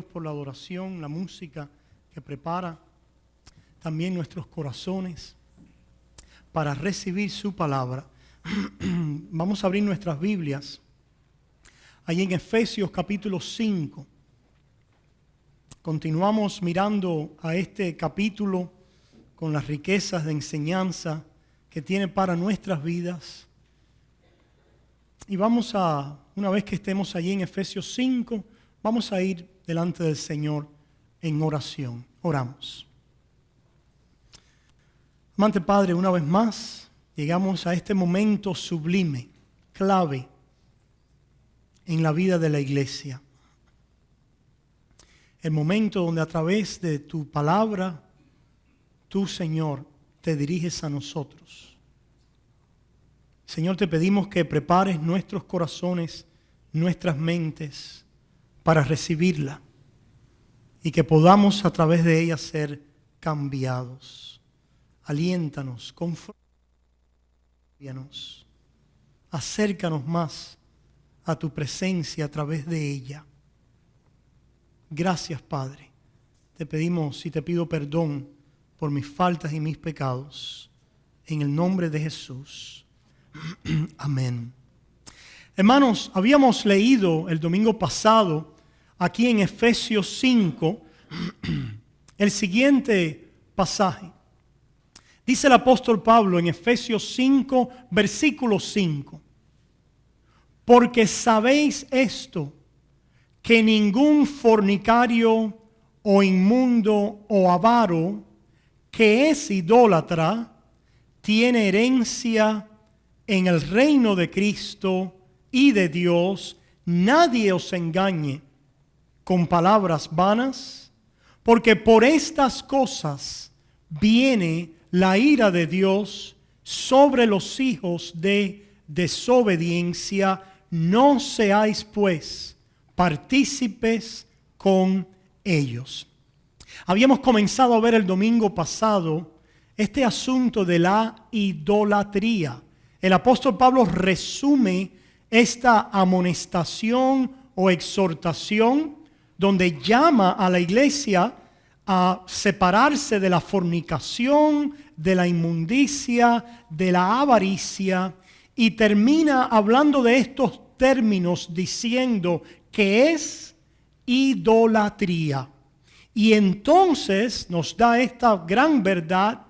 por la adoración, la música que prepara también nuestros corazones para recibir su palabra. Vamos a abrir nuestras Biblias ahí en Efesios capítulo 5. Continuamos mirando a este capítulo con las riquezas de enseñanza que tiene para nuestras vidas. Y vamos a, una vez que estemos allí en Efesios 5, vamos a ir delante del Señor en oración. Oramos. Amante Padre, una vez más, llegamos a este momento sublime, clave en la vida de la iglesia. El momento donde a través de tu palabra, tú, Señor, te diriges a nosotros. Señor, te pedimos que prepares nuestros corazones, nuestras mentes, para recibirla y que podamos a través de ella ser cambiados. Aliéntanos, confórtanos, acércanos más a tu presencia a través de ella. Gracias, Padre. Te pedimos y te pido perdón por mis faltas y mis pecados. En el nombre de Jesús. Amén. Hermanos, habíamos leído el domingo pasado aquí en Efesios 5 el siguiente pasaje. Dice el apóstol Pablo en Efesios 5, versículo 5. Porque sabéis esto, que ningún fornicario o inmundo o avaro que es idólatra tiene herencia en el reino de Cristo y de Dios. Nadie os engañe con palabras vanas, porque por estas cosas viene la ira de Dios sobre los hijos de desobediencia. No seáis pues partícipes con ellos. Habíamos comenzado a ver el domingo pasado este asunto de la idolatría. El apóstol Pablo resume esta amonestación o exhortación donde llama a la iglesia a separarse de la fornicación, de la inmundicia, de la avaricia, y termina hablando de estos términos diciendo que es idolatría. Y entonces nos da esta gran verdad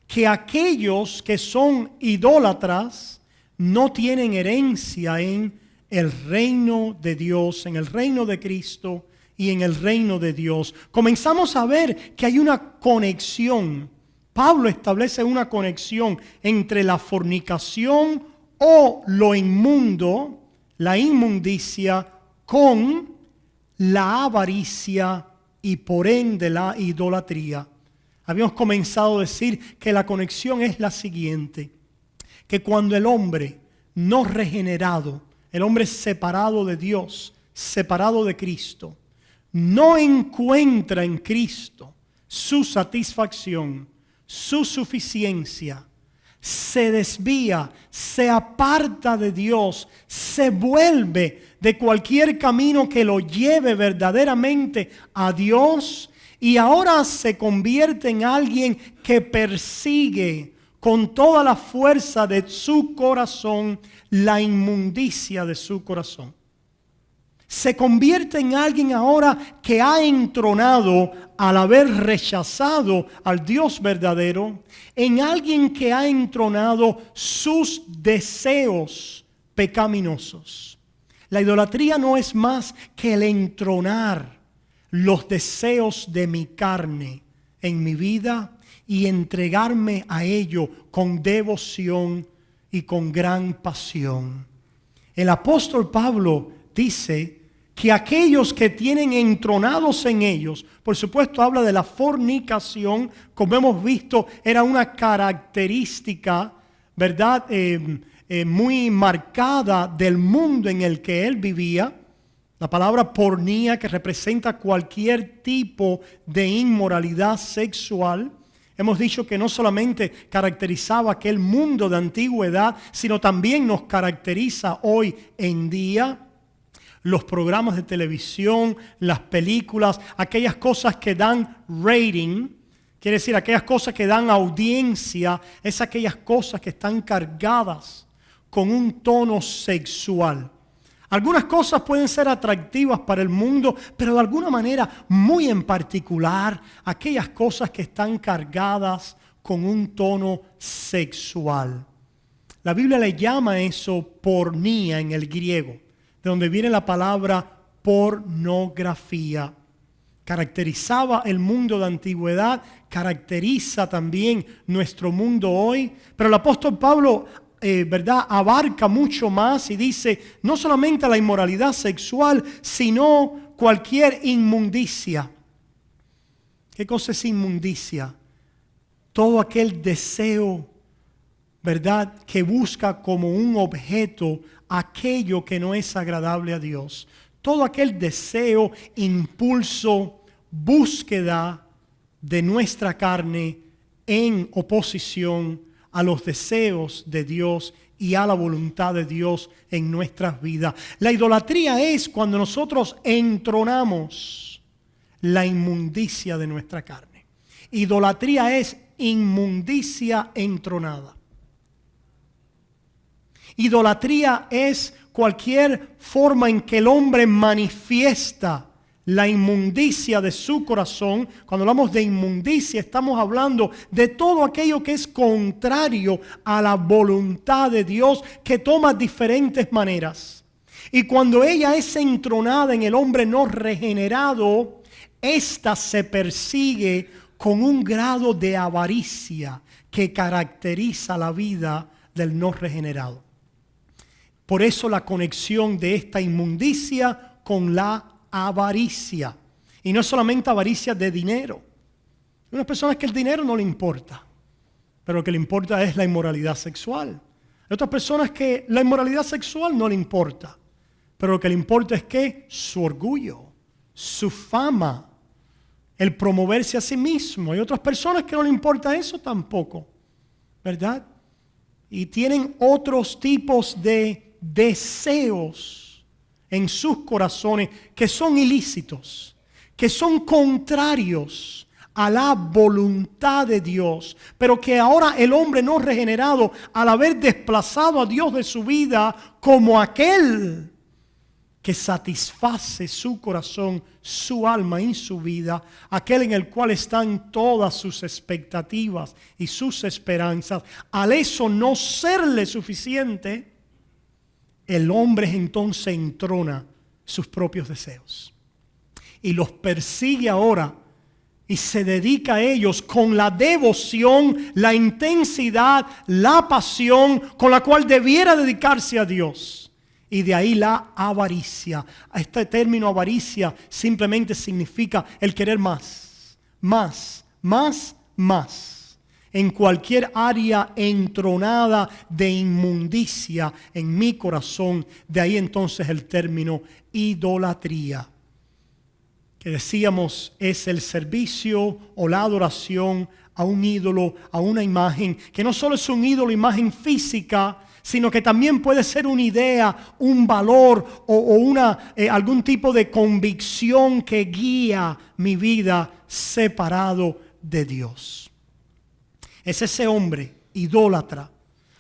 que aquellos que son idólatras no tienen herencia en el reino de Dios, en el reino de Cristo y en el reino de Dios. Comenzamos a ver que hay una conexión. Pablo establece una conexión entre la fornicación o lo inmundo, la inmundicia, con la avaricia y por ende la idolatría. Habíamos comenzado a decir que la conexión es la siguiente: que cuando el hombre no regenerado, el hombre separado de Dios, separado de Cristo, no encuentra en Cristo su satisfacción, su suficiencia, se desvía, se aparta de Dios, se vuelve de cualquier camino que lo lleve verdaderamente a Dios, y ahora se convierte en alguien que persigue con toda la fuerza de su corazón la inmundicia de su corazón. Se convierte en alguien ahora que ha entronado, al haber rechazado al Dios verdadero, en alguien que ha entronado sus deseos pecaminosos. La idolatría no es más que el entronar los deseos de mi carne en mi vida y entregarme a ello con devoción y con gran pasión. El apóstol Pablo dice que aquellos que tienen entronados en ellos, por supuesto habla de la fornicación, como hemos visto, era una característica, ¿verdad?, muy marcada del mundo en el que él vivía. La palabra pornía, que representa cualquier tipo de inmoralidad sexual. Hemos dicho que no solamente caracterizaba aquel mundo de antigüedad, sino también nos caracteriza hoy en día. los programas de televisión, las películas, aquellas cosas que dan rating, quiere decir aquellas cosas que dan audiencia, es aquellas cosas que están cargadas con un tono sexual. Algunas cosas pueden ser atractivas para el mundo, pero de alguna manera muy en particular, aquellas cosas que están cargadas con un tono sexual. La Biblia le llama eso pornía en el griego, de donde viene la palabra pornografía. Caracterizaba el mundo de antigüedad, caracteriza también nuestro mundo hoy, pero el apóstol Pablo abarca mucho más y dice no solamente la inmoralidad sexual, sino cualquier inmundicia. ¿Qué cosa es inmundicia? Todo aquel deseo, ¿verdad?, que busca como un objeto aquello que no es agradable a Dios. Todo aquel deseo, impulso, búsqueda de nuestra carne en oposición a los deseos de Dios y a la voluntad de Dios en nuestras vidas. La idolatría es cuando nosotros entronamos la inmundicia de nuestra carne. Idolatría es inmundicia entronada. Idolatría es cualquier forma en que el hombre manifiesta la inmundicia de su corazón. Cuando hablamos de inmundicia, estamos hablando de todo aquello que es contrario a la voluntad de Dios, que toma diferentes maneras. Y cuando ella es entronada en el hombre no regenerado, esta se persigue con un grado de avaricia que caracteriza la vida del no regenerado. Por eso la conexión de esta inmundicia con la avaricia. Y no es solamente avaricia de dinero. Hay unas personas que el dinero no le importa, pero lo que le importa es la inmoralidad sexual. Hay otras personas que la inmoralidad sexual no le importa, pero lo que le importa es que su orgullo, su fama, el promoverse a sí mismo. Hay otras personas que no le importa eso tampoco, ¿verdad? Y tienen otros tipos de deseos en sus corazones que son ilícitos, que son contrarios a la voluntad de Dios, pero que ahora el hombre no regenerado, al haber desplazado a Dios de su vida como aquel que satisface su corazón, su alma y su vida, aquel en el cual están todas sus expectativas y sus esperanzas, al eso no serle suficiente, el hombre entonces entrona sus propios deseos y los persigue ahora y se dedica a ellos con la devoción, la intensidad, la pasión con la cual debiera dedicarse a Dios. Y de ahí la avaricia. Este término avaricia simplemente significa el querer más, más, más, más. En cualquier área entronada de inmundicia en mi corazón, de ahí entonces el término idolatría, que decíamos es el servicio o la adoración a un ídolo, a una imagen, que no solo es un ídolo, imagen física, sino que también puede ser una idea, un valor o algún tipo de convicción que guía mi vida separado de Dios. Es ese hombre idólatra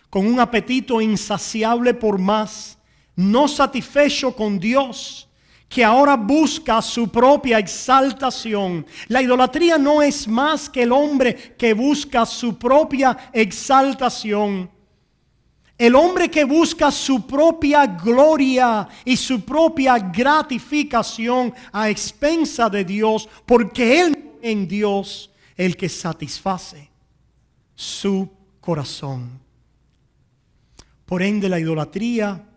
con un apetito insaciable por más, no satisfecho con Dios, que ahora busca su propia exaltación. La idolatría no es más que el hombre que busca su propia exaltación. El hombre que busca su propia gloria y su propia gratificación a expensa de Dios, porque Él en Dios el que satisface su corazón. Por ende, la idolatría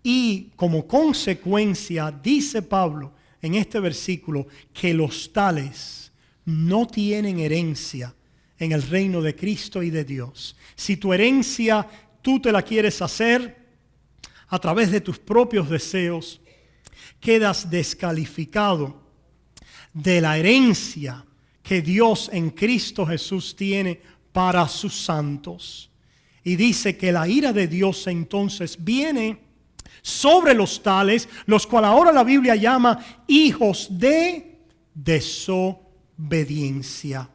y como consecuencia, dice Pablo en este versículo, que los tales no tienen herencia en el reino de Cristo y de Dios. Si tu herencia tú te la quieres hacer a través de tus propios deseos, quedas descalificado de la herencia que Dios en Cristo Jesús tiene para sus santos. Y dice que la ira de Dios entonces viene sobre los tales, los cuales ahora la Biblia llama hijos de desobediencia.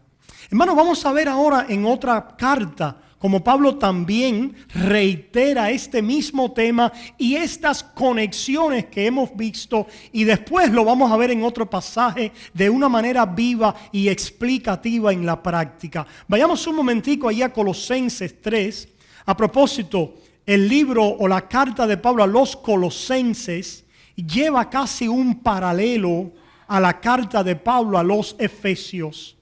Hermanos, vamos a ver ahora en otra carta como Pablo también reitera este mismo tema y estas conexiones que hemos visto, y después lo vamos a ver en otro pasaje de una manera viva y explicativa en la práctica. Vayamos un momentico ahí a Colosenses 3. A propósito, el libro o la carta de Pablo a los Colosenses lleva casi un paralelo a la carta de Pablo a los Efesios.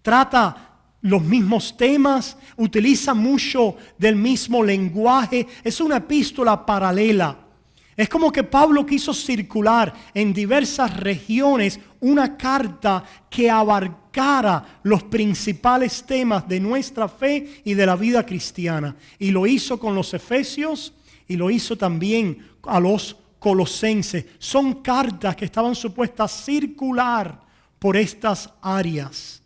Trata los mismos temas, utiliza mucho del mismo lenguaje. Es una epístola paralela. Es como que Pablo quiso circular en diversas regiones una carta que abarcara los principales temas de nuestra fe y de la vida cristiana. Y lo hizo con los Efesios y lo hizo también a los Colosenses. Son cartas que estaban supuestas a circular por estas áreas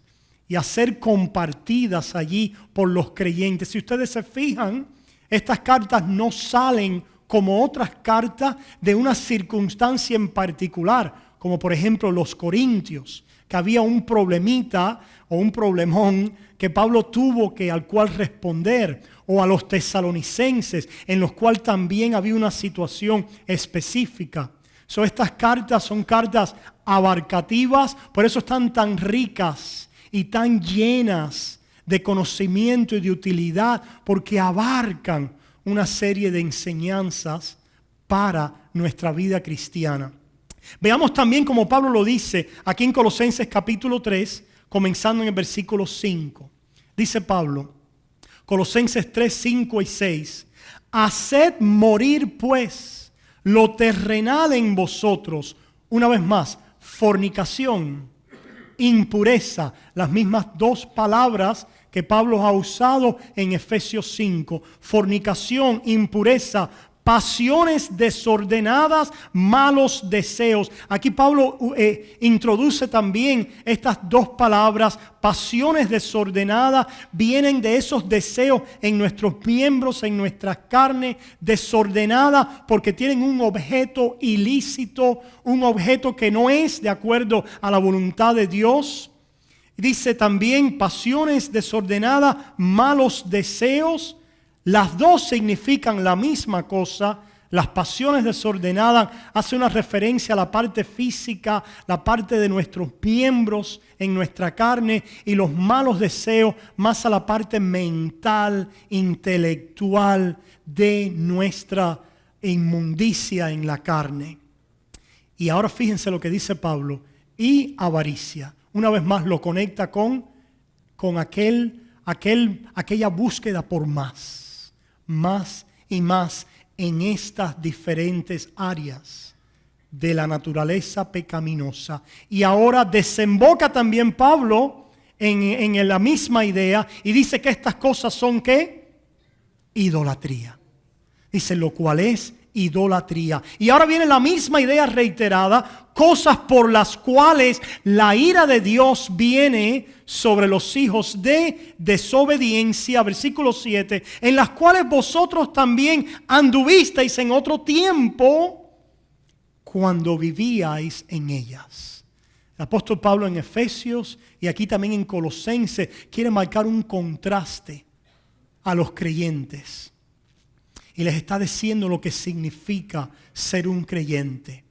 y a ser compartidas allí por los creyentes. Si ustedes se fijan, estas cartas no salen como otras cartas de una circunstancia en particular, como por ejemplo los Corintios, que había un problemita o un problemón que Pablo tuvo al cual responder, o a los tesalonicenses, en los cuales también había una situación específica. Estas cartas son cartas abarcativas, por eso están tan ricas y tan llenas de conocimiento y de utilidad, porque abarcan una serie de enseñanzas para nuestra vida cristiana. Veamos también como Pablo lo dice aquí en Colosenses capítulo 3, comenzando en el versículo 5. Dice Pablo, Colosenses 3, 5 y 6: haced morir pues lo terrenal en vosotros. Una vez más, fornicación, impureza, las mismas dos palabras que Pablo ha usado en Efesios 5. Fornicación, impureza, pasiones desordenadas, malos deseos. Aquí Pablo introduce también estas dos palabras. Pasiones desordenadas vienen de esos deseos en nuestros miembros, en nuestra carne, desordenada porque tienen un objeto ilícito, un objeto que no es de acuerdo a la voluntad de Dios. Dice también pasiones desordenadas, malos deseos. Las dos significan la misma cosa. Las pasiones desordenadas hace una referencia a la parte física, la parte de nuestros miembros en nuestra carne, y los malos deseos más a la parte mental, intelectual de nuestra inmundicia en la carne. Y ahora fíjense lo que dice Pablo: y avaricia. Una vez más lo conecta con aquella búsqueda por más y más en estas diferentes áreas de la naturaleza pecaminosa. Y ahora desemboca también Pablo en la misma idea y dice que estas cosas son ¿qué? Idolatría. Dice, lo cual es idolatría. Y ahora viene la misma idea reiterada: cosas por las cuales la ira de Dios viene sobre los hijos de desobediencia, versículo 7, en las cuales vosotros también anduvisteis en otro tiempo cuando vivíais en ellas. El apóstol Pablo en Efesios y aquí también en Colosenses quiere marcar un contraste a los creyentes. Y les está diciendo lo que significa ser un creyente.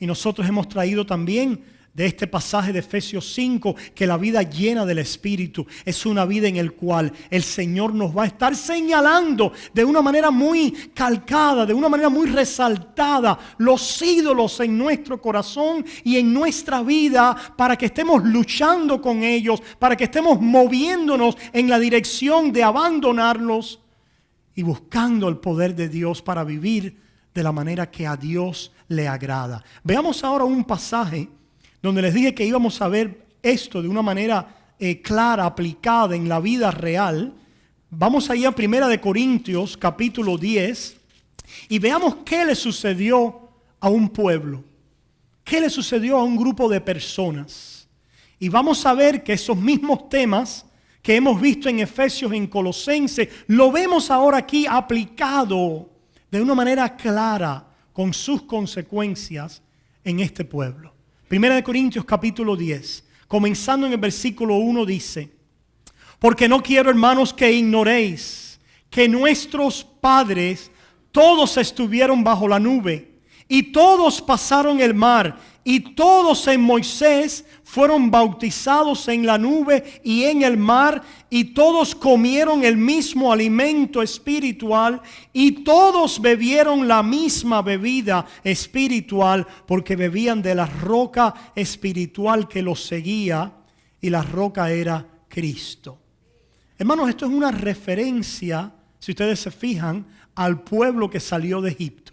Y nosotros hemos traído también de este pasaje de Efesios 5 que la vida llena del Espíritu es una vida en la cual el Señor nos va a estar señalando de una manera muy calcada, de una manera muy resaltada, los ídolos en nuestro corazón y en nuestra vida, para que estemos luchando con ellos, para que estemos moviéndonos en la dirección de abandonarlos y buscando el poder de Dios para vivir de la manera que a Dios le agrada. Veamos ahora un pasaje donde les dije que íbamos a ver esto de una manera clara, aplicada en la vida real. Vamos allá a 1 Corintios capítulo 10 y veamos qué le sucedió a un pueblo, qué le sucedió a un grupo de personas. Y vamos a ver que esos mismos temas que hemos visto en Efesios, en Colosenses, lo vemos ahora aquí aplicado de una manera clara con sus consecuencias en este pueblo. Primera de Corintios capítulo 10, comenzando en el versículo 1 dice: porque no quiero, hermanos, que ignoréis que nuestros padres todos estuvieron bajo la nube y todos pasaron el mar y todos en Moisés fueron bautizados en la nube y en el mar y todos comieron el mismo alimento espiritual y todos bebieron la misma bebida espiritual porque bebían de la roca espiritual que los seguía y la roca era Cristo. Hermanos, esto es una referencia, si ustedes se fijan, al pueblo que salió de Egipto.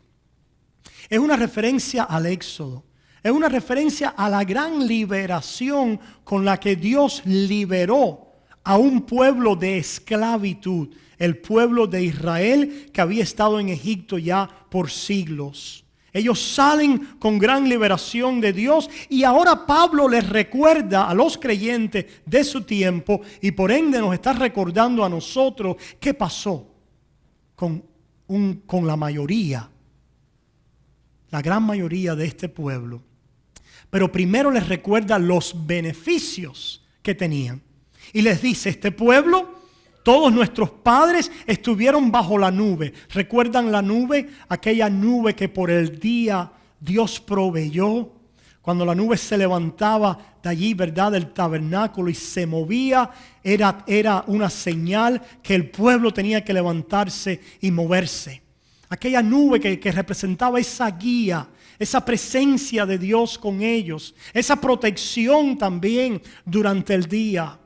Es una referencia al Éxodo. Es una referencia a la gran liberación con la que Dios liberó a un pueblo de esclavitud. El pueblo de Israel que había estado en Egipto ya por siglos. Ellos salen con gran liberación de Dios y ahora Pablo les recuerda a los creyentes de su tiempo y por ende nos está recordando a nosotros qué pasó con la mayoría, la gran mayoría de este pueblo. Pero primero les recuerda los beneficios que tenían y les dice: este pueblo, todos nuestros padres estuvieron bajo la nube. ¿Recuerdan la nube? Aquella nube que por el día Dios proveyó. Cuando la nube se levantaba de allí, ¿verdad?, del tabernáculo y se movía, era una señal que el pueblo tenía que levantarse y moverse. Aquella nube que representaba esa guía, esa presencia de Dios con ellos, esa protección también durante el día.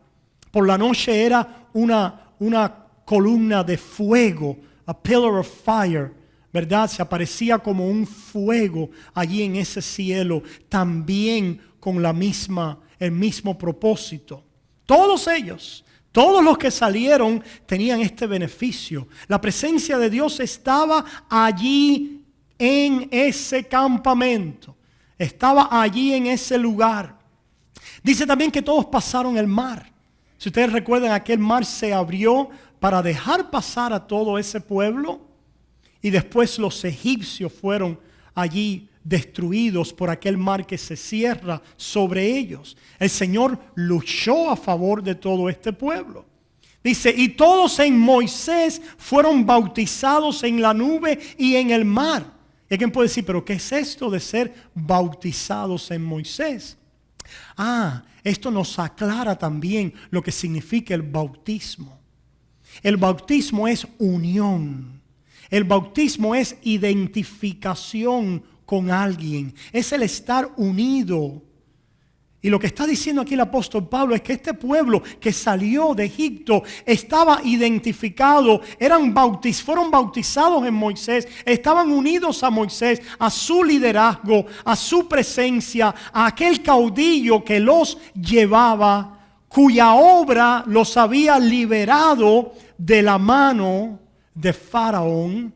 Por la noche era una columna de fuego, a pillar of fire, ¿verdad? Se aparecía como un fuego allí en ese cielo, también con el mismo propósito. Todos ellos, todos los que salieron tenían este beneficio. La presencia de Dios estaba allí en ese campamento, estaba allí en ese lugar. Dice también que todos pasaron el mar. Si ustedes recuerdan, aquel mar se abrió para dejar pasar a todo ese pueblo y después los egipcios fueron allí destruidos por aquel mar que se cierra sobre ellos. El Señor luchó a favor de todo este pueblo. Dice: y todos en Moisés fueron bautizados en la nube y en el mar. Y alguien puede decir: ¿pero qué es esto de ser bautizados en Moisés? Esto nos aclara también lo que significa el bautismo. El bautismo es unión. El bautismo es identificación con alguien. Es el estar unido. Y lo que está diciendo aquí el apóstol Pablo es que este pueblo que salió de Egipto estaba identificado, fueron bautizados en Moisés, estaban unidos a Moisés, a su liderazgo, a su presencia, a aquel caudillo que los llevaba, cuya obra los había liberado de la mano de Faraón.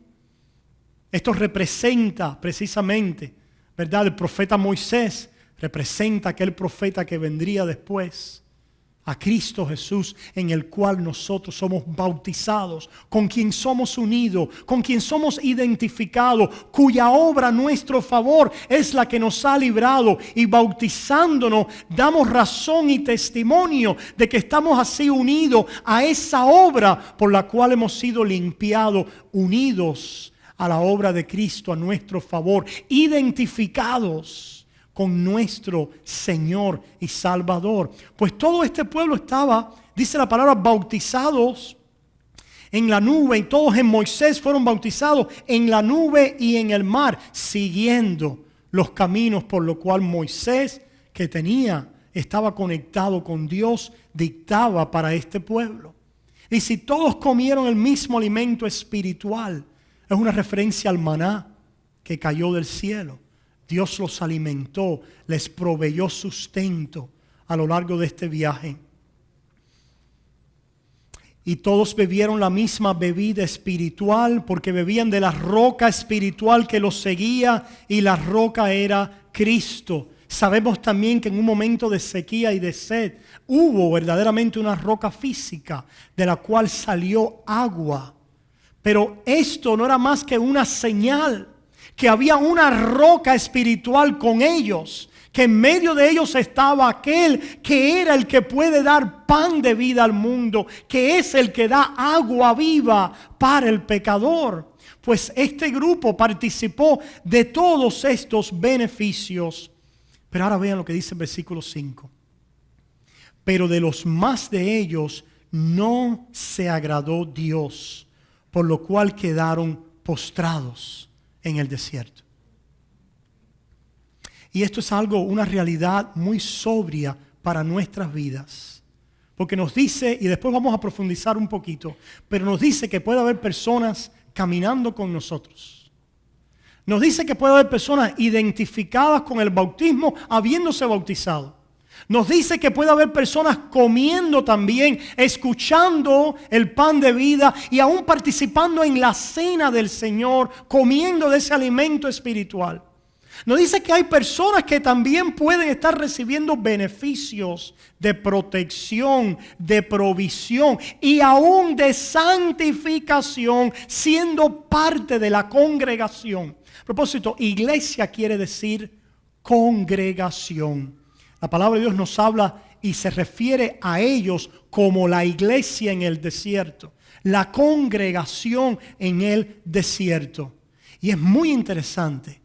Esto representa precisamente, ¿verdad?, el profeta Moisés. Representa aquel profeta que vendría después, a Cristo Jesús, en el cual nosotros somos bautizados, con quien somos unidos, con quien somos identificados, cuya obra a nuestro favor es la que nos ha librado, y bautizándonos damos razón y testimonio de que estamos así unidos a esa obra por la cual hemos sido limpiados, unidos a la obra de Cristo a nuestro favor, identificados con nuestro Señor y Salvador. Pues todo este pueblo estaba, dice la palabra, bautizados en la nube, y todos en Moisés fueron bautizados en la nube y en el mar, siguiendo los caminos por lo cual Moisés, que estaba conectado con Dios, dictaba para este pueblo. Y si todos comieron el mismo alimento espiritual, es una referencia al maná que cayó del cielo. Dios los alimentó, les proveyó sustento a lo largo de este viaje. Y todos bebieron la misma bebida espiritual, porque bebían de la roca espiritual que los seguía, y la roca era Cristo. Sabemos también que en un momento de sequía y de sed hubo verdaderamente una roca física de la cual salió agua. Pero esto no era más que una señal. que había una roca espiritual con ellos, que en medio de ellos estaba aquel que era el que puede dar pan de vida al mundo, que es el que da agua viva para el pecador. Pues este grupo participó de todos estos beneficios. Pero ahora vean lo que dice el versículo 5. Pero de los más de ellos no se agradó Dios, por lo cual quedaron postrados en el desierto. Y esto es una realidad muy sobria para nuestras vidas. Porque nos dice, y después vamos a profundizar un poquito, pero nos dice que puede haber personas caminando con nosotros. Nos dice que puede haber personas identificadas con el bautismo habiéndose bautizado. Nos dice que puede haber personas comiendo también, escuchando el pan de vida y aún participando en la cena del Señor, comiendo de ese alimento espiritual. Nos dice que hay personas que también pueden estar recibiendo beneficios de protección, de provisión y aún de santificación, siendo parte de la congregación. A propósito, iglesia quiere decir congregación. La palabra de Dios nos habla y se refiere a ellos como la iglesia en el desierto, la congregación en el desierto. Y es muy interesante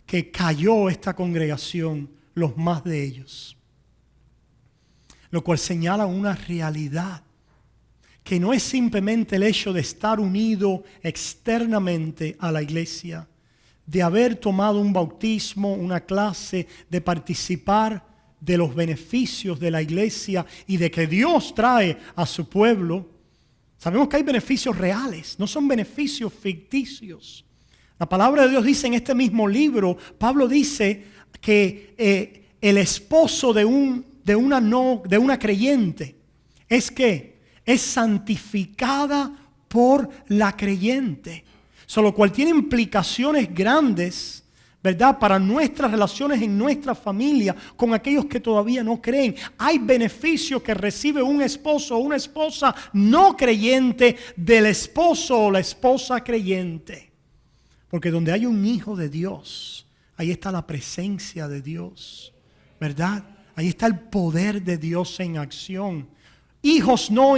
que cayó esta congregación, los más de ellos. Lo cual señala una realidad, que no es simplemente el hecho de estar unido externamente a la iglesia, de haber tomado un bautismo, una clase, de participar de los beneficios de la iglesia y de que Dios trae a su pueblo. Sabemos que hay beneficios reales, no son beneficios ficticios. La palabra de Dios dice en este mismo libro, Pablo dice que el esposo de una creyente es santificada por la creyente. Lo cual tiene implicaciones grandes, ¿verdad? Para nuestras relaciones en nuestra familia con aquellos que todavía no creen. Hay beneficios que recibe un esposo o una esposa no creyente del esposo o la esposa creyente. Porque donde hay un hijo de Dios, ahí está la presencia de Dios, ¿verdad? Ahí está el poder de Dios en acción. Hijos no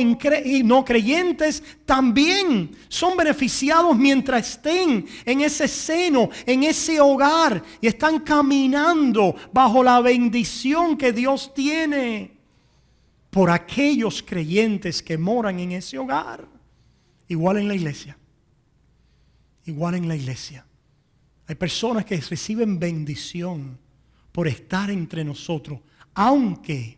creyentes también son beneficiados mientras estén en ese seno, en ese hogar, y están caminando bajo la bendición que Dios tiene por aquellos creyentes que moran en ese hogar. Igual en la iglesia. Igual en la iglesia. Hay personas que reciben bendición por estar entre nosotros, aunque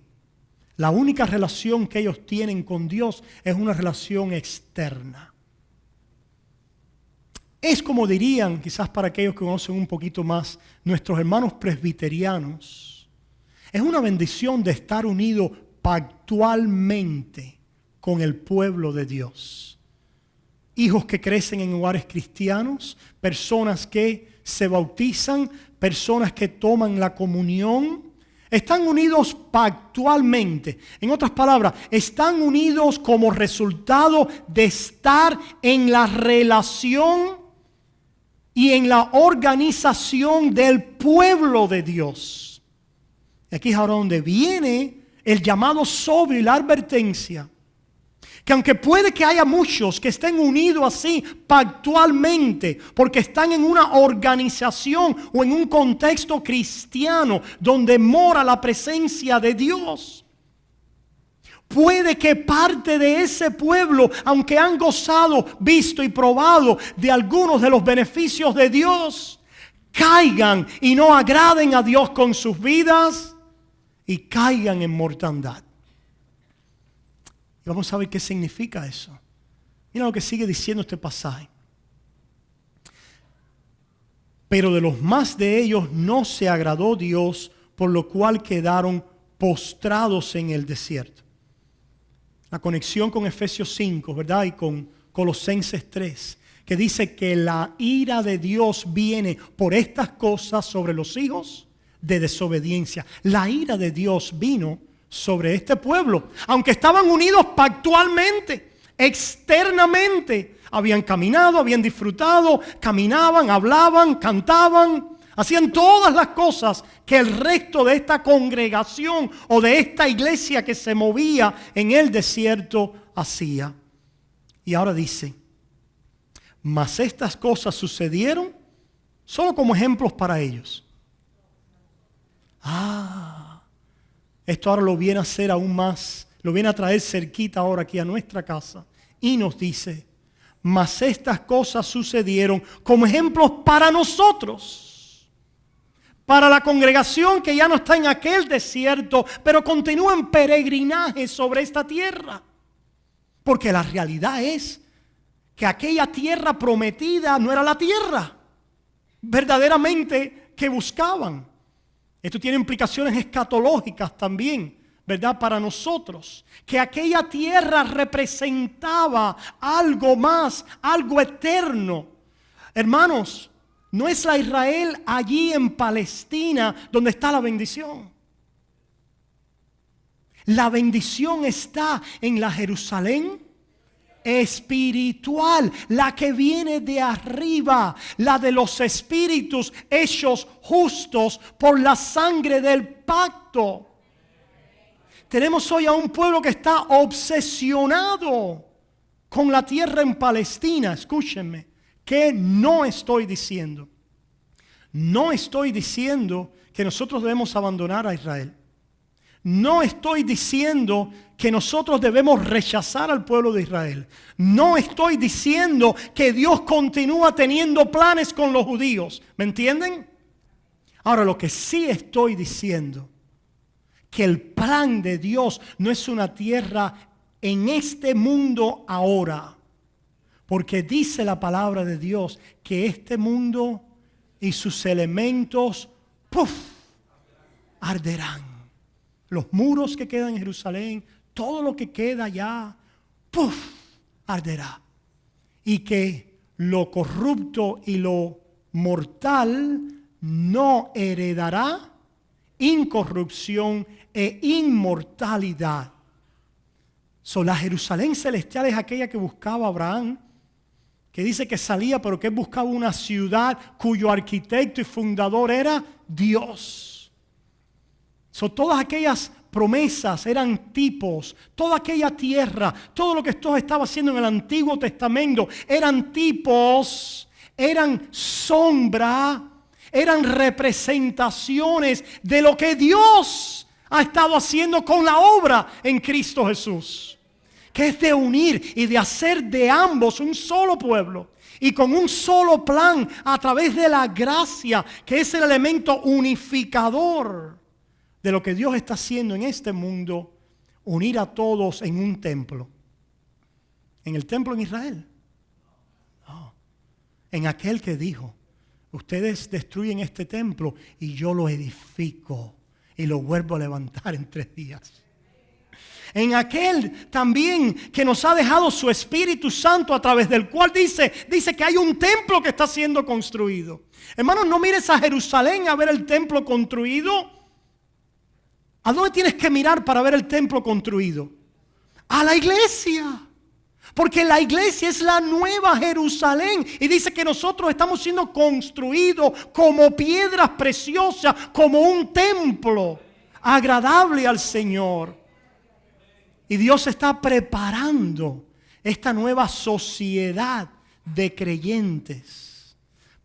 la única relación que ellos tienen con Dios es una relación externa. Es como dirían, quizás para aquellos que conocen un poquito más, nuestros hermanos presbiterianos. Es una bendición de estar unido pactualmente con el pueblo de Dios. Hijos que crecen en hogares cristianos, personas que se bautizan, personas que toman la comunión. Están unidos pactualmente. En otras palabras, están unidos como resultado de estar en la relación y en la organización del pueblo de Dios. Y aquí es ahora donde viene el llamado sobrio y la advertencia. Que aunque puede que haya muchos que estén unidos así pactualmente, porque están en una organización o en un contexto cristiano donde mora la presencia de Dios, puede que parte de ese pueblo, aunque han gozado, visto y probado de algunos de los beneficios de Dios, caigan y no agraden a Dios con sus vidas y caigan en mortandad. Vamos a ver qué significa eso. Mira lo que sigue diciendo este pasaje. Pero de los más de ellos no se agradó Dios, por lo cual quedaron postrados en el desierto. La conexión con Efesios 5, ¿verdad? Y con Colosenses 3, que dice que la ira de Dios viene por estas cosas sobre los hijos de desobediencia. La ira de Dios vino sobre este pueblo, aunque estaban unidos pactualmente, externamente, Habían caminado, habían disfrutado, caminaban, hablaban, cantaban, hacían todas las cosas que el resto de esta congregación o de esta iglesia que se movía en el desierto hacía. Y ahora dice, mas estas cosas sucedieron solo como ejemplos para ellos. Esto ahora lo viene a hacer aún más, lo viene a traer cerquita ahora aquí a nuestra casa. Y nos dice, mas estas cosas sucedieron como ejemplos para nosotros, para la congregación que ya no está en aquel desierto, pero continúa en peregrinaje sobre esta tierra. Porque la realidad es que aquella tierra prometida no era la tierra verdaderamente que buscaban. Esto tiene implicaciones escatológicas también, ¿verdad? Para nosotros, que aquella tierra representaba algo más, algo eterno. Hermanos, no es la Israel allí en Palestina donde está la bendición. La bendición está en la Jerusalén espiritual, la que viene de arriba, la de los espíritus hechos justos por la sangre del pacto. Tenemos hoy a un pueblo que está obsesionado con la tierra en Palestina. Escúchenme, que no estoy diciendo. No estoy diciendo que nosotros debemos abandonar a Israel. No estoy diciendo que nosotros debemos rechazar al pueblo de Israel. No estoy diciendo que Dios continúa teniendo planes con los judíos. ¿Me entienden? Ahora, lo que sí estoy diciendo, que el plan de Dios no es una tierra en este mundo ahora. Porque dice la palabra de Dios que este mundo y sus elementos, arderán. Los muros que quedan en Jerusalén, todo lo que queda allá, arderá. Y que lo corrupto y lo mortal no heredará incorrupción e inmortalidad. La Jerusalén celestial es aquella que buscaba Abraham, que dice que salía, pero que buscaba una ciudad cuyo arquitecto y fundador era Dios. Todas aquellas promesas eran tipos, toda aquella tierra, todo lo que esto estaba haciendo en el Antiguo Testamento eran tipos, eran sombra, eran representaciones de lo que Dios ha estado haciendo con la obra en Cristo Jesús, que es de unir y de hacer de ambos un solo pueblo y con un solo plan a través de la gracia, que es el elemento unificador de lo que Dios está haciendo en este mundo, unir a todos en un templo. ¿En el templo en Israel? No. En aquel que dijo, ustedes destruyen este templo y yo lo edifico y lo vuelvo a levantar en 3 días. En aquel también que nos ha dejado su Espíritu Santo, a través del cual dice que hay un templo que está siendo construido. Hermanos, no mires a Jerusalén a ver el templo construido. ¿A dónde tienes que mirar para ver el templo construido? A la iglesia. Porque la iglesia es la nueva Jerusalén. Y dice que nosotros estamos siendo construidos como piedras preciosas, como un templo agradable al Señor. Y Dios está preparando esta nueva sociedad de creyentes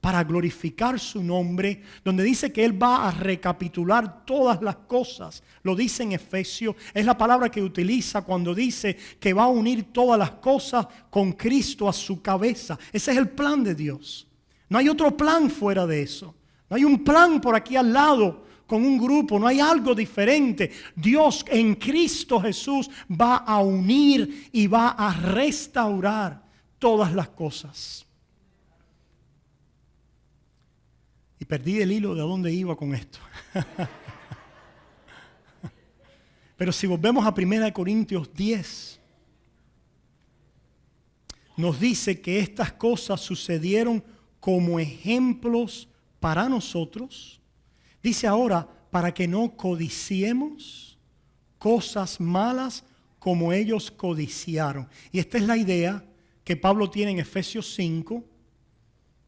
para glorificar su nombre, donde dice que Él va a recapitular todas las cosas. Lo dice en Efesios, es la palabra que utiliza cuando dice que va a unir todas las cosas con Cristo a su cabeza. Ese es el plan de Dios. No hay otro plan fuera de eso. No hay un plan por aquí al lado con un grupo, no hay algo diferente. Dios en Cristo Jesús va a unir y va a restaurar todas las cosas. Y perdí el hilo de a dónde iba con esto. Pero si volvemos a 1 Corintios 10, nos dice que estas cosas sucedieron como ejemplos para nosotros. Dice ahora, para que no codiciemos cosas malas como ellos codiciaron. Y esta es la idea que Pablo tiene en Efesios 5,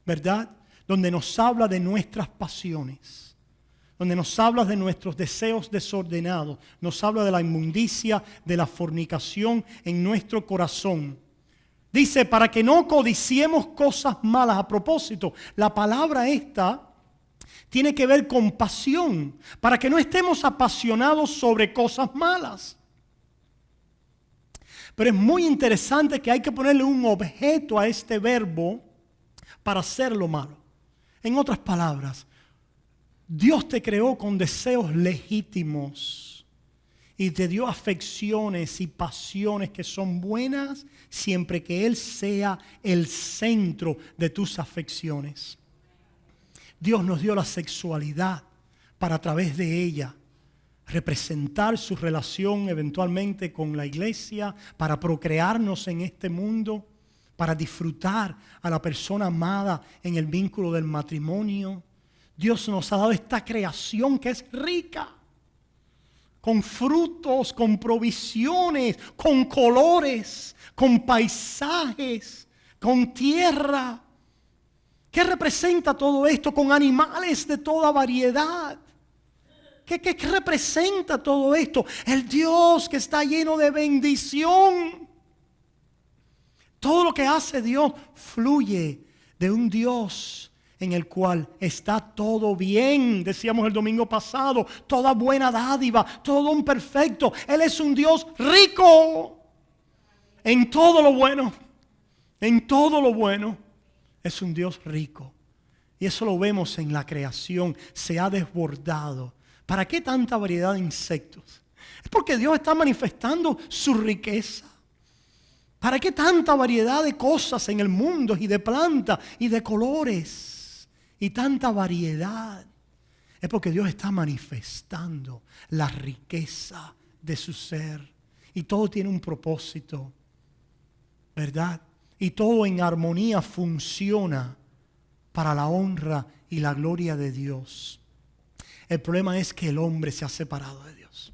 ¿verdad? Donde nos habla de nuestras pasiones, donde nos habla de nuestros deseos desordenados, nos habla de la inmundicia, de la fornicación en nuestro corazón. Dice, para que no codiciemos cosas malas. A propósito, la palabra esta tiene que ver con pasión, para que no estemos apasionados sobre cosas malas. Pero es muy interesante que hay que ponerle un objeto a este verbo para hacer lo malo. En otras palabras, Dios te creó con deseos legítimos y te dio afecciones y pasiones que son buenas siempre que Él sea el centro de tus afecciones. Dios nos dio la sexualidad para a través de ella representar su relación eventualmente con la iglesia, para procrearnos en este mundo, para disfrutar a la persona amada en el vínculo del matrimonio. Dios nos ha dado esta creación que es rica, con frutos, con provisiones, con colores, con paisajes, con tierra. ¿Qué representa todo esto? Con animales de toda variedad. ¿Qué representa todo esto? El Dios que está lleno de bendición. Todo lo que hace Dios fluye de un Dios en el cual está todo bien. Decíamos el domingo pasado, toda buena dádiva, todo don perfecto. Él es un Dios rico en todo lo bueno. En todo lo bueno es un Dios rico. Y eso lo vemos en la creación. Se ha desbordado. ¿Para qué tanta variedad de insectos? Es porque Dios está manifestando su riqueza. ¿Para qué tanta variedad de cosas en el mundo y de plantas y de colores y tanta variedad? Es porque Dios está manifestando la riqueza de su ser. Y todo tiene un propósito, ¿verdad? Y todo en armonía funciona para la honra y la gloria de Dios. El problema es que el hombre se ha separado de Dios.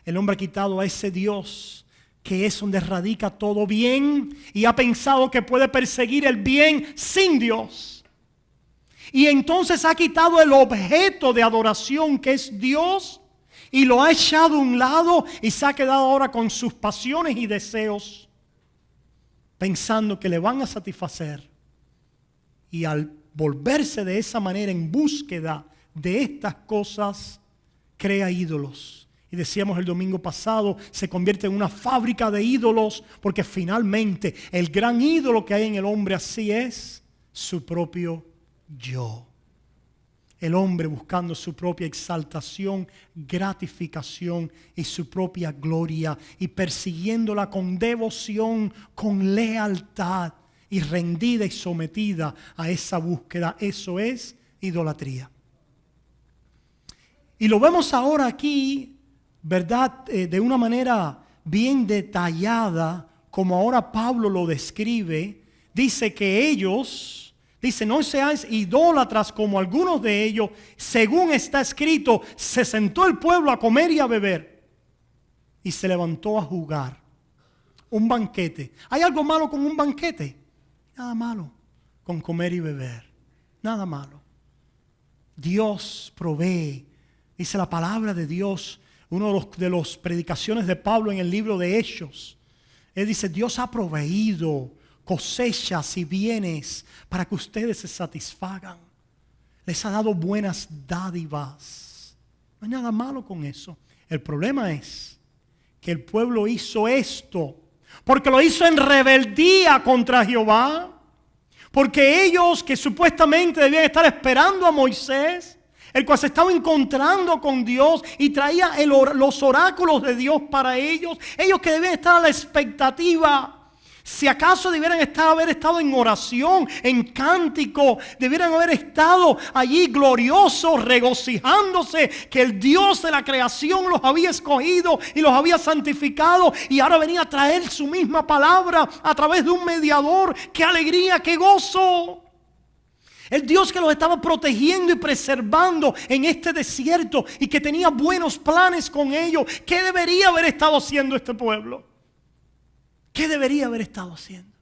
El hombre ha quitado a ese Dios que es donde radica todo bien y ha pensado que puede perseguir el bien sin Dios. Y entonces ha quitado el objeto de adoración que es Dios y lo ha echado a un lado y se ha quedado ahora con sus pasiones y deseos, pensando que le van a satisfacer. Y al volverse de esa manera en búsqueda de estas cosas, crea ídolos. Y decíamos el domingo pasado, se convierte en una fábrica de ídolos, porque finalmente el gran ídolo que hay en el hombre así es su propio yo. El hombre buscando su propia exaltación, gratificación y su propia gloria, y persiguiéndola con devoción, con lealtad y rendida y sometida a esa búsqueda. Eso es idolatría. Y lo vemos ahora aquí, ¿verdad? De una manera bien detallada, como ahora Pablo lo describe. Dice que ellos, dice, no seáis idólatras como algunos de ellos. Según está escrito, se sentó el pueblo a comer y a beber y se levantó a jugar. Un banquete. ¿Hay algo malo con un banquete? Nada malo con comer y beber. Nada malo. Dios provee. Dice la palabra de Dios, uno de los predicaciones de Pablo en el libro de Hechos. Él dice, Dios ha proveído cosechas y bienes para que ustedes se satisfagan. Les ha dado buenas dádivas. No hay nada malo con eso. El problema es que el pueblo hizo esto porque lo hizo en rebeldía contra Jehová. Porque ellos que supuestamente debían estar esperando a Moisés, el cual se estaba encontrando con Dios y traía los oráculos de Dios para ellos. Ellos que debían estar a la expectativa. Si acaso debieran haber estado en oración, en cántico, debieran haber estado allí gloriosos, regocijándose que el Dios de la creación los había escogido y los había santificado y ahora venía a traer su misma palabra a través de un mediador. ¡Qué alegría, qué gozo! El Dios que los estaba protegiendo y preservando en este desierto y que tenía buenos planes con ellos. ¿Qué debería haber estado haciendo este pueblo? ¿Qué debería haber estado haciendo?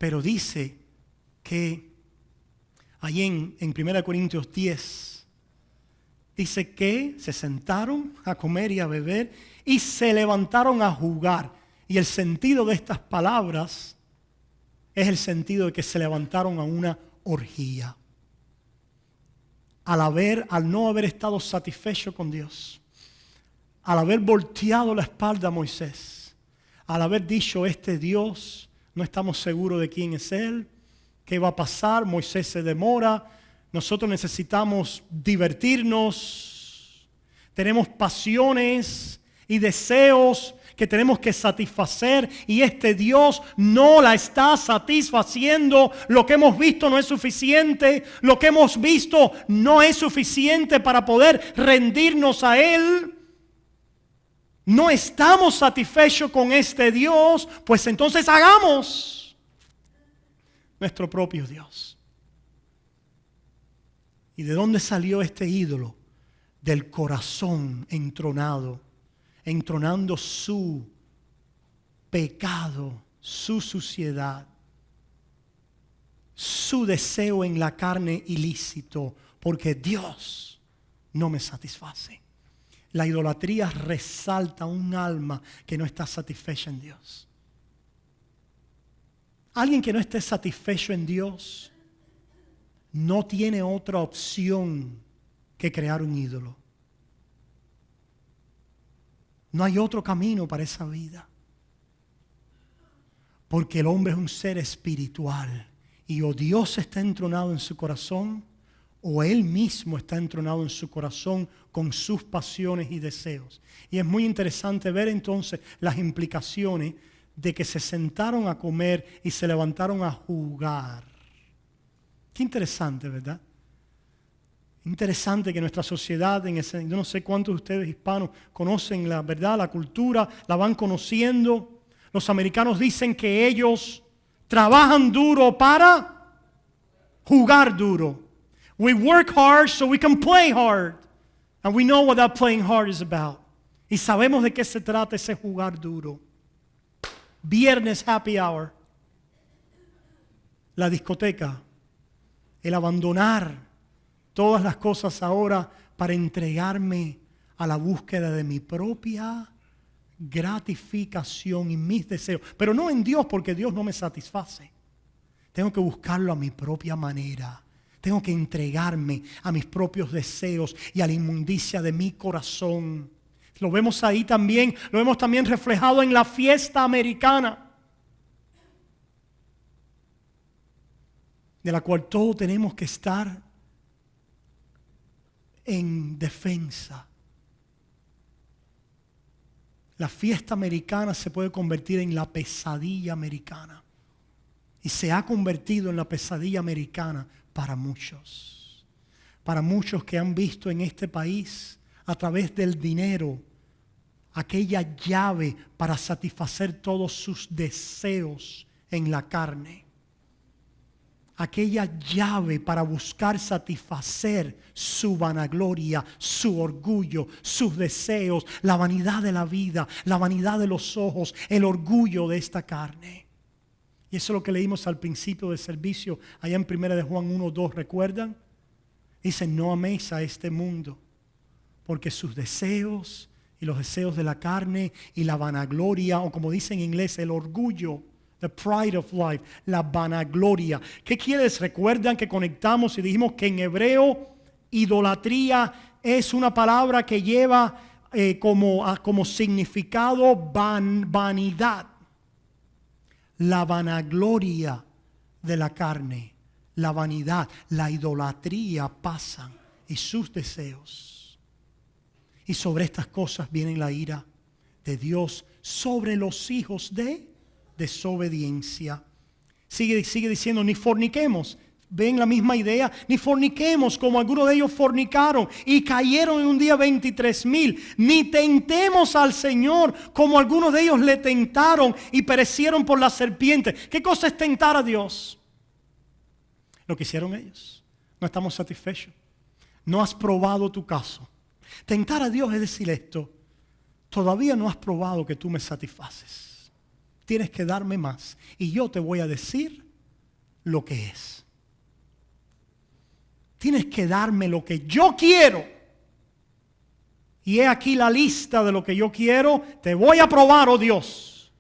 Pero dice que ahí en 1 Corintios 10, dice que se sentaron a comer y a beber y se levantaron a jugar. Y el sentido de estas palabras es el sentido de que se levantaron a una orgía. Al no haber estado satisfecho con Dios, al haber volteado la espalda a Moisés, al haber dicho, este Dios, no estamos seguros de quién es Él, qué va a pasar, Moisés se demora, nosotros necesitamos divertirnos, tenemos pasiones y deseos que tenemos que satisfacer y este Dios no la está satisfaciendo. Lo que hemos visto no es suficiente, lo que hemos visto no es suficiente para poder rendirnos a Él. No estamos satisfechos con este Dios, pues entonces hagamos nuestro propio Dios. ¿Y de dónde salió este ídolo? Del corazón entronando su pecado, su suciedad, su deseo en la carne ilícito, porque Dios no me satisface. La idolatría resalta un alma que no está satisfecha en Dios. Alguien que no esté satisfecho en Dios no tiene otra opción que crear un ídolo. No hay otro camino para esa vida. Porque el hombre es un ser espiritual. Y o Dios está entronado en su corazón, o Él mismo está entronado en su corazón con sus pasiones y deseos. Y es muy interesante ver entonces las implicaciones de que se sentaron a comer y se levantaron a jugar. Qué interesante, ¿verdad? Interesante que nuestra sociedad, yo no sé cuántos de ustedes hispanos conocen la verdad, la cultura, la van conociendo. Los americanos dicen que ellos trabajan duro para jugar duro. We work hard so we can play hard. And we know what that playing hard is about. Y sabemos de qué se trata ese jugar duro. Viernes happy hour. La discoteca. El abandonar todas las cosas ahora para entregarme a la búsqueda de mi propia gratificación y mis deseos. Pero no en Dios, porque Dios no me satisface. Tengo que buscarlo a mi propia manera. Tengo que entregarme a mis propios deseos y a la inmundicia de mi corazón. Lo vemos ahí también, lo vemos también reflejado en la fiesta americana, de la cual todos tenemos que estar en defensa. La fiesta americana se puede convertir en la pesadilla americana. Y se ha convertido en la pesadilla americana para muchos. Para muchos que han visto en este país, a través del dinero, aquella llave para satisfacer todos sus deseos en la carne. Aquella llave para buscar satisfacer su vanagloria, su orgullo, sus deseos, la vanidad de la vida, la vanidad de los ojos, el orgullo de esta carne. Y eso es lo que leímos al principio del servicio, allá en 1 de Juan 1:2, ¿recuerdan? Dice, no améis a este mundo, porque sus deseos y los deseos de la carne y la vanagloria, o como dice en inglés, el orgullo, the pride of life, la vanagloria. ¿Qué quiere decir? Recuerdan que conectamos y dijimos que en hebreo idolatría es una palabra que lleva como significado vanidad. La vanagloria de la carne, la vanidad, la idolatría pasan y sus deseos. Y sobre estas cosas viene la ira de Dios sobre los hijos de desobediencia. Sigue diciendo, ni forniquemos. Ven la misma idea, ni forniquemos como algunos de ellos fornicaron y cayeron en un día 23,000. Ni tentemos al Señor como algunos de ellos le tentaron y perecieron por la serpiente. ¿Qué cosa es tentar a Dios? Lo que hicieron ellos. No estamos satisfechos. No has probado tu caso. Tentar a Dios es decir esto: todavía no has probado que tú me satisfaces. Tienes que darme más y yo te voy a decir lo que es. Tienes que darme lo que yo quiero. Y he aquí la lista de lo que yo quiero. Te voy a probar, oh Dios,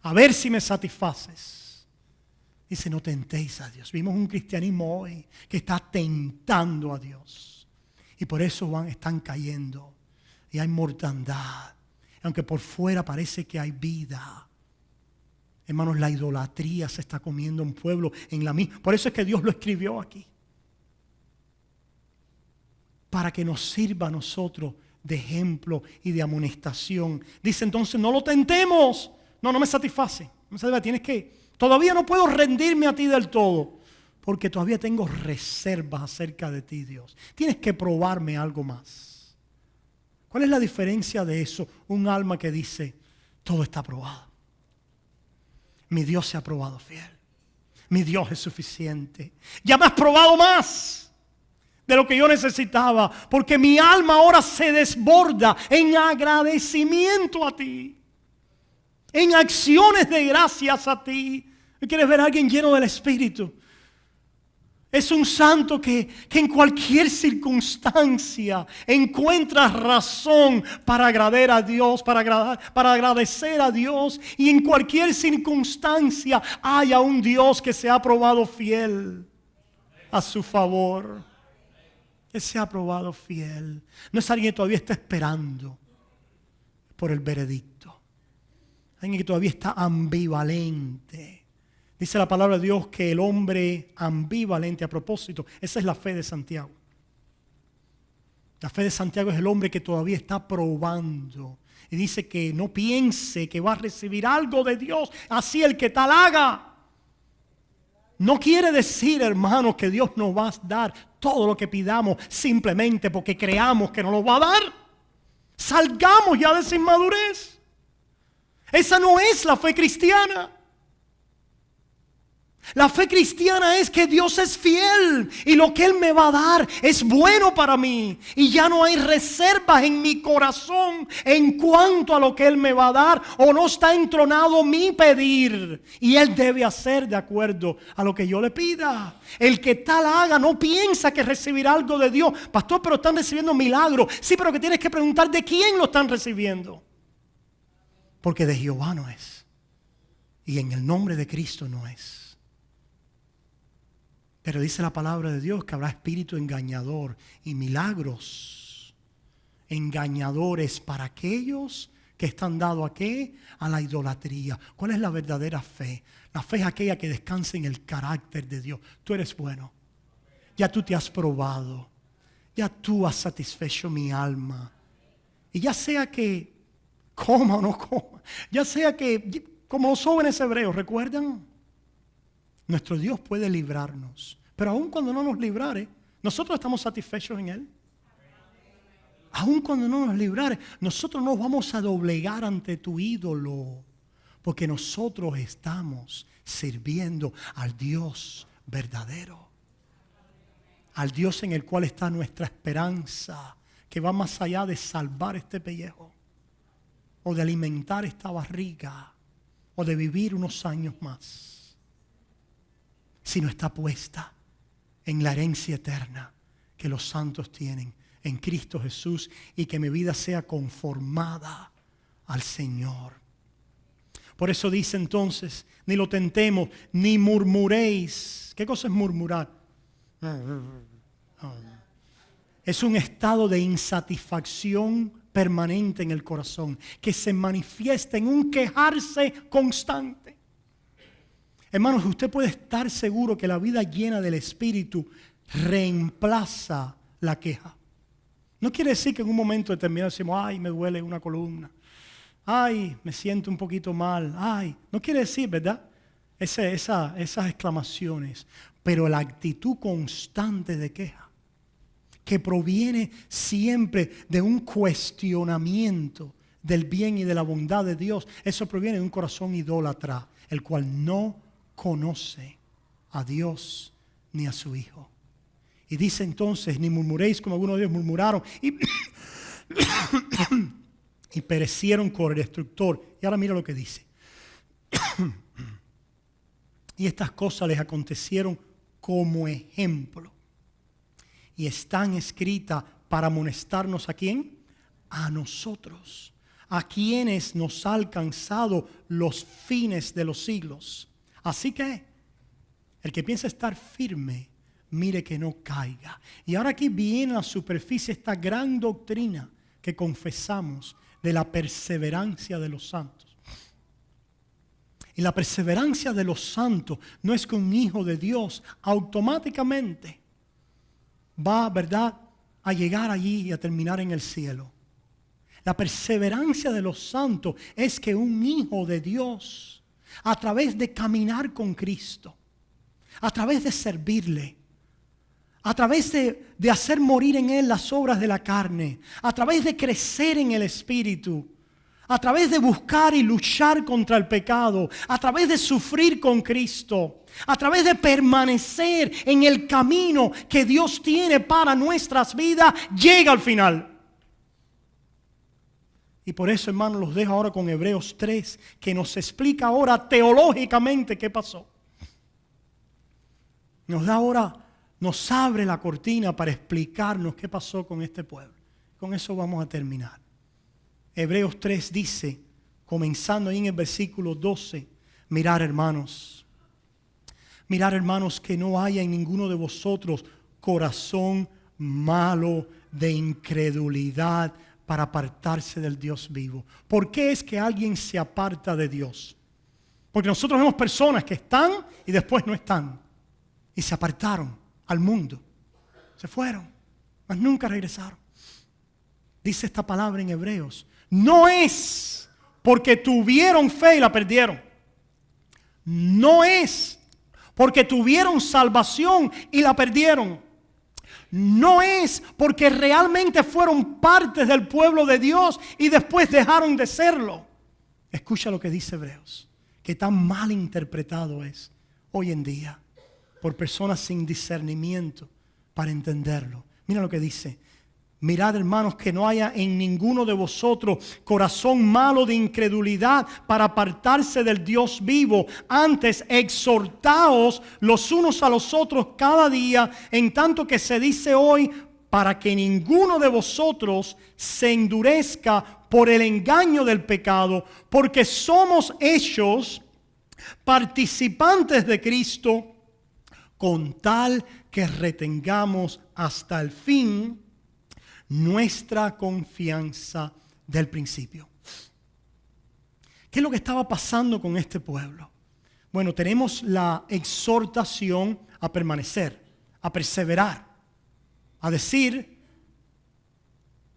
a ver si me satisfaces. Dice, no tentéis a Dios. Vimos un cristianismo hoy que está tentando a Dios. Y por eso están cayendo. Y hay mortandad. Aunque por fuera parece que hay vida. Hermanos, la idolatría se está comiendo un pueblo en la misma. Por eso es que Dios lo escribió aquí. Para que nos sirva a nosotros de ejemplo y de amonestación. Dice entonces, no lo tentemos. No me satisface. Todavía no puedo rendirme a ti del todo. Porque todavía tengo reservas acerca de ti, Dios. Tienes que probarme algo más. ¿Cuál es la diferencia de eso? Un alma que dice, todo está probado. Mi Dios se ha probado fiel. Mi Dios es suficiente. Ya me has probado más de lo que yo necesitaba, porque mi alma ahora se desborda en agradecimiento a ti, en acciones de gracias a ti. ¿Quieres ver a alguien lleno del Espíritu? Es un santo que en cualquier circunstancia encuentra razón para agradar a Dios, para agradecer a Dios. Y en cualquier circunstancia haya un Dios que se ha probado fiel a su favor. Él se ha probado fiel. No es alguien que todavía está esperando por el veredicto. Alguien que todavía está ambivalente. Dice la palabra de Dios que el hombre ambivalente, a propósito, esa es la fe de Santiago. La fe de Santiago es el hombre que todavía está probando. Y dice que no piense que va a recibir algo de Dios, así el que tal haga. No quiere decir, hermanos, que Dios nos va a dar todo lo que pidamos simplemente porque creamos que nos lo va a dar. Salgamos ya de esa inmadurez. Esa no es la fe cristiana. La fe cristiana es que Dios es fiel y lo que Él me va a dar es bueno para mí. Y ya no hay reservas en mi corazón en cuanto a lo que Él me va a dar, o no está entronado mi pedir. Y Él debe hacer de acuerdo a lo que yo le pida. El que tal haga no piensa que recibirá algo de Dios. Pastor, pero están recibiendo milagros. Sí, pero que tienes que preguntar de quién lo están recibiendo. Porque de Jehová no es. Y en el nombre de Cristo no es. Pero dice la palabra de Dios que habrá espíritu engañador y milagros engañadores para aquellos que están dados ¿a qué? A la idolatría. ¿Cuál es la verdadera fe? La fe es aquella que descansa en el carácter de Dios. Tú eres bueno. Ya tú te has probado. Ya tú has satisfecho mi alma. Y ya sea que coma o no coma. Ya sea que, como los jóvenes hebreos, ¿recuerdan? Nuestro Dios puede librarnos. Pero aun cuando no nos librare, nosotros estamos satisfechos en Él. Aun cuando no nos librare, nosotros nos vamos a doblegar ante tu ídolo. Porque nosotros estamos sirviendo al Dios verdadero. Al Dios en el cual está nuestra esperanza. Que va más allá de salvar este pellejo. O de alimentar esta barriga. O de vivir unos años más. Sino está puesta en la herencia eterna que los santos tienen en Cristo Jesús, y que mi vida sea conformada al Señor. Por eso dice entonces, ni lo tentemos, ni murmuréis. ¿Qué cosa es murmurar? Es un estado de insatisfacción permanente en el corazón, que se manifiesta en un quejarse constante. Hermanos, usted puede estar seguro que la vida llena del Espíritu reemplaza la queja. No quiere decir que en un momento determinado decimos, ay, me duele una columna. Ay, me siento un poquito mal. Ay, no quiere decir, ¿verdad? Esas exclamaciones. Pero la actitud constante de queja, que proviene siempre de un cuestionamiento del bien y de la bondad de Dios, eso proviene de un corazón idólatra, el cual no conoce a Dios ni a su Hijo. Y dice entonces, ni murmuréis como algunos de ellos murmuraron y perecieron con el destructor. Y ahora mira lo que dice. Y estas cosas les acontecieron como ejemplo. Y están escritas para amonestarnos ¿a quién? A nosotros, a quienes nos ha alcanzado los fines de los siglos. Así que el que piensa estar firme, mire que no caiga. Y ahora aquí viene a la superficie esta gran doctrina que confesamos de la perseverancia de los santos. Y la perseverancia de los santos no es que un hijo de Dios automáticamente va, ¿verdad?, a llegar allí y a terminar en el cielo. La perseverancia de los santos es que un hijo de Dios, a través de caminar con Cristo, a través de servirle, a través de hacer morir en Él las obras de la carne, a través de crecer en el Espíritu, a través de buscar y luchar contra el pecado, a través de sufrir con Cristo, a través de permanecer en el camino que Dios tiene para nuestras vidas, llega al final. Y por eso, hermanos, los dejo ahora con Hebreos 3, que nos explica ahora teológicamente qué pasó. Nos abre la cortina para explicarnos qué pasó con este pueblo. Con eso vamos a terminar. Hebreos 3 dice, comenzando ahí en el versículo 12, mirar hermanos, que no haya en ninguno de vosotros corazón malo de incredulidad para apartarse del Dios vivo. ¿Por qué es que alguien se aparta de Dios? Porque nosotros vemos personas que están y después no están. Y se apartaron al mundo. Se fueron, mas nunca regresaron. Dice esta palabra en Hebreos. No es porque tuvieron fe y la perdieron. No es porque tuvieron salvación y la perdieron. No es porque realmente fueron partes del pueblo de Dios y después dejaron de serlo. Escucha lo que dice Hebreos, que tan mal interpretado es hoy en día por personas sin discernimiento para entenderlo. Mira lo que dice. Mirad, hermanos, que no haya en ninguno de vosotros corazón malo de incredulidad para apartarse del Dios vivo. Antes, exhortaos los unos a los otros cada día, en tanto que se dice hoy, para que ninguno de vosotros se endurezca por el engaño del pecado, porque somos hechos participantes de Cristo, con tal que retengamos hasta el fin nuestra confianza del principio. ¿Qué es lo que estaba pasando con este pueblo? Bueno, tenemos la exhortación a permanecer, a perseverar, a decir,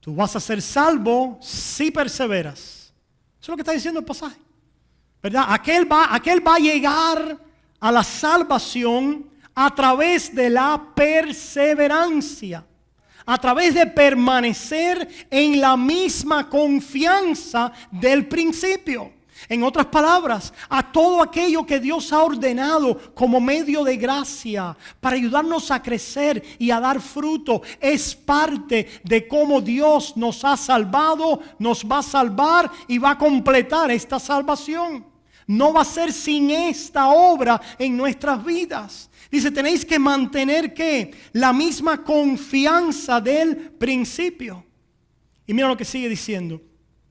tú vas a ser salvo si perseveras. Eso es lo que está diciendo el pasaje, ¿verdad? Aquel va a llegar a la salvación a través de la perseverancia, a través de permanecer en la misma confianza del principio. En otras palabras, a todo aquello que Dios ha ordenado como medio de gracia para ayudarnos a crecer y a dar fruto, es parte de cómo Dios nos ha salvado, nos va a salvar y va a completar esta salvación. No va a ser sin esta obra en nuestras vidas. Dice, tenéis que mantener ¿qué? La misma confianza del principio. Y mira lo que sigue diciendo.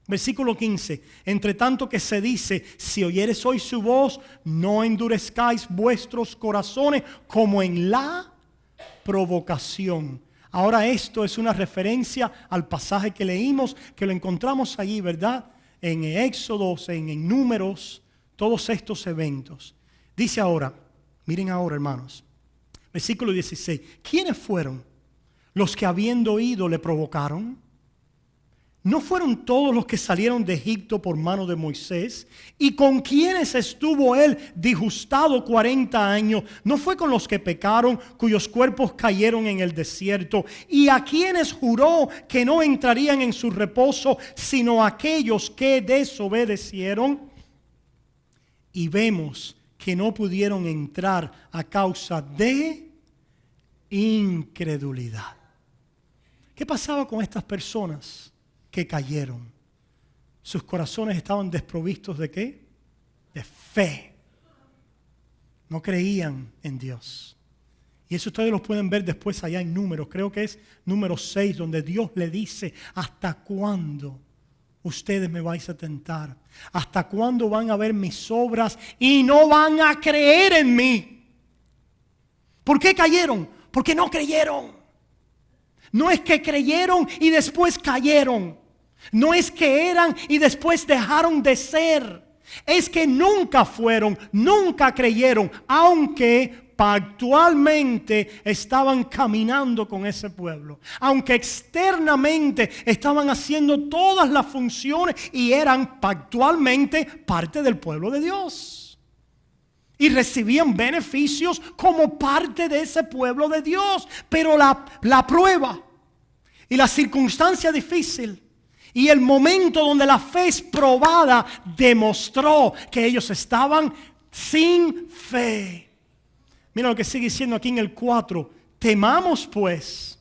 Versículo 15. Entre tanto que se dice, si oyeres hoy su voz, no endurezcáis vuestros corazones como en la provocación. Ahora esto es una referencia al pasaje que leímos, que lo encontramos allí, ¿verdad? En Éxodos, en Números, todos estos eventos. Dice ahora, miren ahora, hermanos, versículo 16. ¿Quiénes fueron los que habiendo oído le provocaron? ¿No fueron todos los que salieron de Egipto por mano de Moisés? ¿Y con quienes estuvo él disgustado 40 años? ¿No fue con los que pecaron, cuyos cuerpos cayeron en el desierto? ¿Y a quienes juró que no entrarían en su reposo, sino aquellos que desobedecieron? Y vemos que no pudieron entrar a causa de incredulidad. ¿Qué pasaba con estas personas que cayeron? Sus corazones estaban desprovistos ¿de qué? De fe. No creían en Dios. Y eso ustedes lo pueden ver después allá en Números. Creo que es número 6, donde Dios le dice: ¿hasta cuándo ustedes me vais a tentar? ¿Hasta cuándo van a ver mis obras y no van a creer en mí? ¿Por qué cayeron? Porque no creyeron. No es que creyeron y después cayeron. No es que eran y después dejaron de ser. Es que nunca fueron, nunca creyeron, aunque pactualmente estaban caminando con ese pueblo, aunque externamente estaban haciendo todas las funciones y eran pactualmente parte del pueblo de Dios y recibían beneficios como parte de ese pueblo de Dios. Pero la prueba y la circunstancia difícil y el momento donde la fe es probada demostró que ellos estaban sin fe. Mira lo que sigue diciendo aquí en el 4. Temamos pues,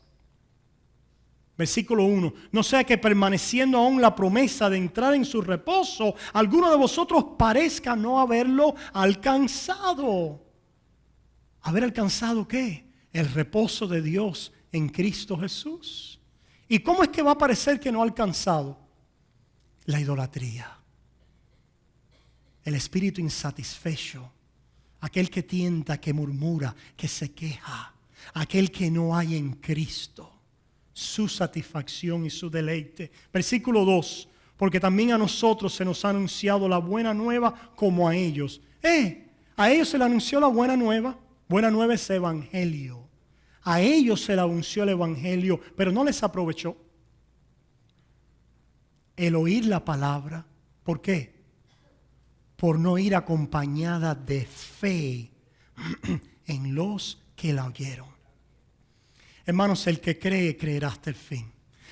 versículo 1, no sea que permaneciendo aún la promesa de entrar en su reposo, alguno de vosotros parezca no haberlo alcanzado. ¿Haber alcanzado qué? El reposo de Dios en Cristo Jesús. ¿Y cómo es que va a parecer que no ha alcanzado? La idolatría, el espíritu insatisfecho, aquel que tienta, que murmura, que se queja, aquel que no hay en Cristo su satisfacción y su deleite. Versículo 2, porque también a nosotros se nos ha anunciado la buena nueva como a ellos. A ellos se le anunció la buena nueva. Buena nueva es evangelio. A ellos se le anunció el evangelio, pero no les aprovechó el oír la palabra. ¿Por qué? Por no ir acompañada de fe en los que la oyeron. Hermanos, el que cree, creerá hasta el fin.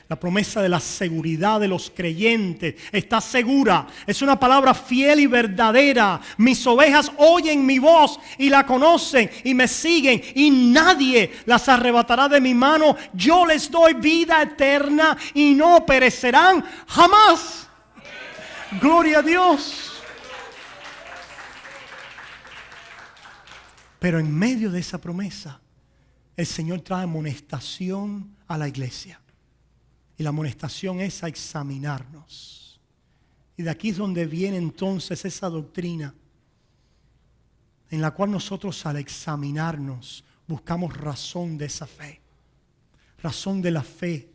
La promesa de la seguridad de los creyentes está segura. Es una palabra fiel y verdadera. Mis ovejas oyen mi voz y la conocen y me siguen, y nadie las arrebatará de mi mano. Yo les doy vida eterna y no perecerán jamás. Gloria a Dios. Pero en medio de esa promesa, el Señor trae amonestación a la iglesia. Y la amonestación es a examinarnos. Y de aquí es donde viene entonces esa doctrina en la cual nosotros, al examinarnos, buscamos razón de esa fe. Razón de la fe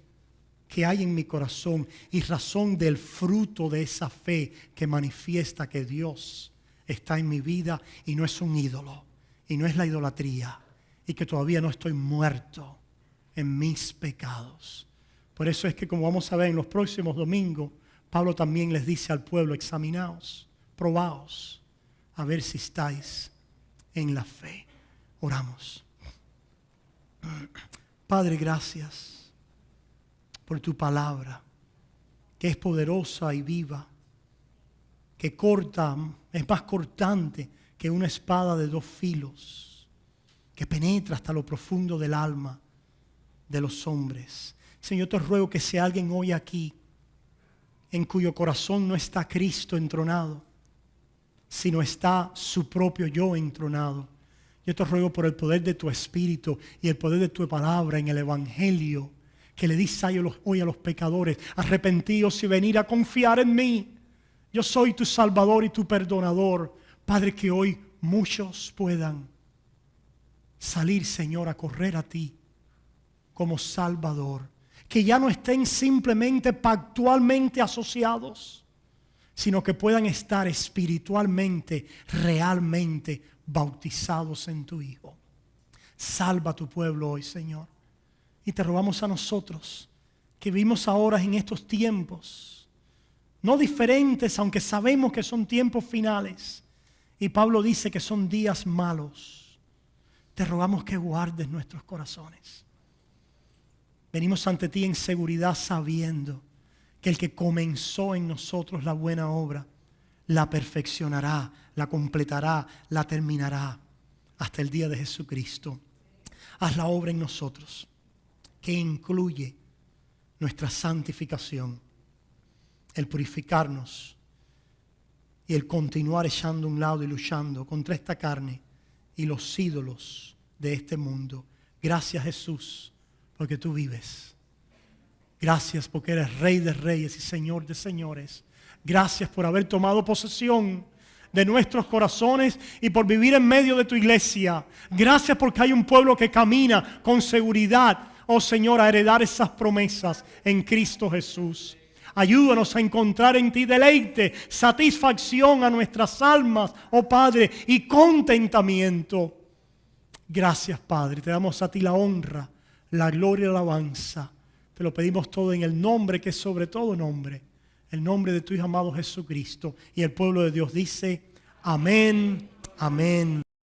que hay en mi corazón y razón del fruto de esa fe que manifiesta que Dios está en mi vida y no es un ídolo y no es la idolatría y que todavía no estoy muerto en mis pecados. Por eso es que, como vamos a ver en los próximos domingos, Pablo también les dice al pueblo: examinaos, probaos, a ver si estáis en la fe. Oramos. Padre, gracias por tu palabra, que es poderosa y viva, que corta, es más cortante que una espada de 2 filos, que penetra hasta lo profundo del alma de los hombres. Señor, te ruego que si alguien hoy aquí en cuyo corazón no está Cristo entronado, sino está su propio yo entronado, yo te ruego por el poder de tu Espíritu y el poder de tu palabra en el Evangelio, que le dices hoy a los pecadores: arrepentíos y venid a confiar en mí. Yo soy tu Salvador y tu perdonador. Padre, que hoy muchos puedan salir, Señor, a correr a ti como Salvador. Que ya no estén simplemente pactualmente asociados, sino que puedan estar espiritualmente, realmente bautizados en tu Hijo. Salva a tu pueblo hoy, Señor. Y te rogamos a nosotros, que vivimos ahora en estos tiempos, no diferentes, aunque sabemos que son tiempos finales. Y Pablo dice que son días malos. Te rogamos que guardes nuestros corazones. Venimos ante ti en seguridad, sabiendo que el que comenzó en nosotros la buena obra, la perfeccionará, la completará, la terminará hasta el día de Jesucristo. Haz la obra en nosotros, que incluye nuestra santificación, el purificarnos y el continuar echando a un lado y luchando contra esta carne y los ídolos de este mundo. Gracias, Jesús, porque tú vives. Gracias porque eres Rey de reyes y Señor de señores. Gracias por haber tomado posesión de nuestros corazones y por vivir en medio de tu iglesia. Gracias porque hay un pueblo que camina con seguridad, oh Señor, a heredar esas promesas en Cristo Jesús. Ayúdanos a encontrar en ti deleite, satisfacción a nuestras almas, oh Padre, y contentamiento. Gracias, Padre. Te damos a ti la honra, la gloria y la alabanza. Te lo pedimos todo en el nombre que es sobre todo nombre, el nombre de tu Hijo amado Jesucristo. Y el pueblo de Dios dice, amén, amén.